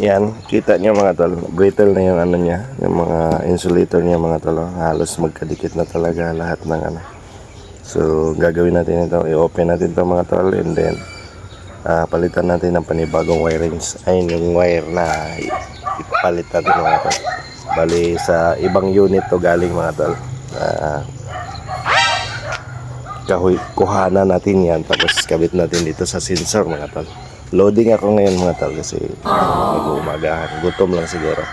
Yan, kita niyo mga tol, brittle na yung ano niya, yung mga insulator niya mga tol, halos magkadikit na talaga lahat ng ano. So gagawin natin ito, i-open natin ito mga tol, and then palitan natin ng panibagong wirings, ay yung wire na ipalit natin mga tol. Bali sa ibang unit to galing mga tol. Kuhanan natin yan, tapos kabit natin dito sa sensor mga tol. Loading ako ngayon mga tol kasi mag-umagahan, gutom lang siguro.